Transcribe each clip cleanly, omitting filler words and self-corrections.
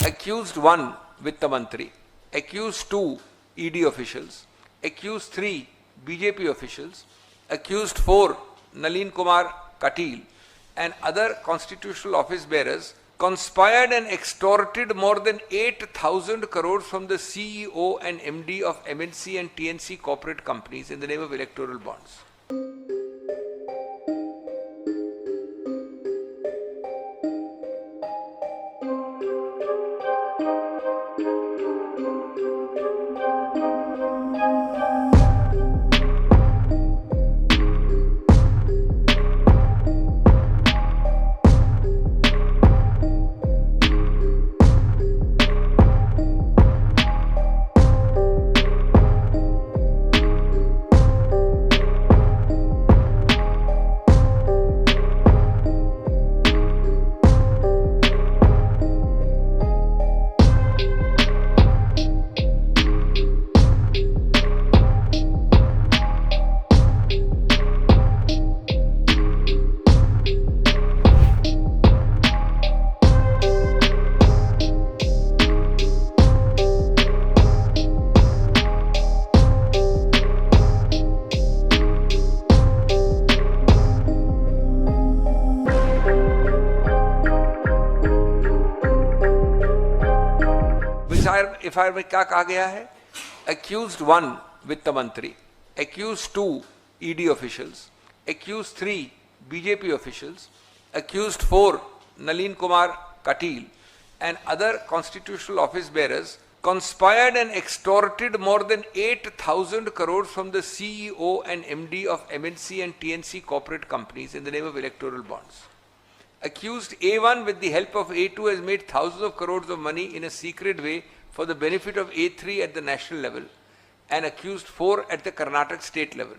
Accused 1, Vitta Mantri. Accused 2, ED officials. Accused 3, BJP officials. Accused 4, Nalin Kumar Katil and other constitutional office bearers conspired and extorted more than 8,000 crores from the CEO and MD of MNC and TNC corporate companies in the name of electoral bonds. FIR में क्या कहा गया है? Accused 1, वित्त मंत्री. Accused 2, ED officials. Accused 3, BJP officials. Accused 4, Nalin Kumar Katil and other constitutional office bearers conspired and extorted more than 8,000 crores from the CEO and MD of MNC and TNC corporate companies in the name of electoral bonds. Accused A1 with the help of A2 has made thousands of crores of money in a secret way for the benefit of A3 at the national level and accused 4 at the Karnataka state level.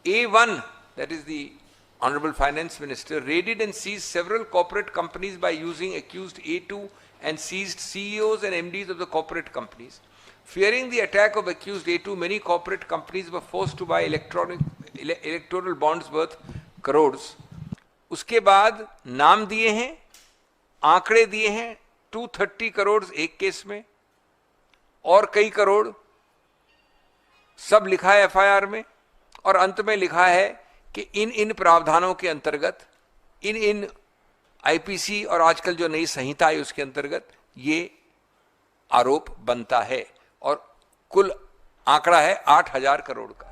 A1, that is the Honorable Finance Minister, raided and seized several corporate companies by using accused A2 and seized CEOs and MDs of the corporate companies. Fearing the attack of accused A2, many corporate companies were forced to buy electoral bonds worth crores. उसके बाद नाम दिए हैं, आंकड़े दिए हैं, 230 करोड़ एक case में और कई करोड़, सब लिखा है FIR में और अंत में लिखा है कि इन प्रावधानों के अंतर्गत इन IPC और आजकल जो नई संहिता है उसके अंतर्गत ये आरोप बनता है और कुल आंकड़ा है 8,000 करोड़ का.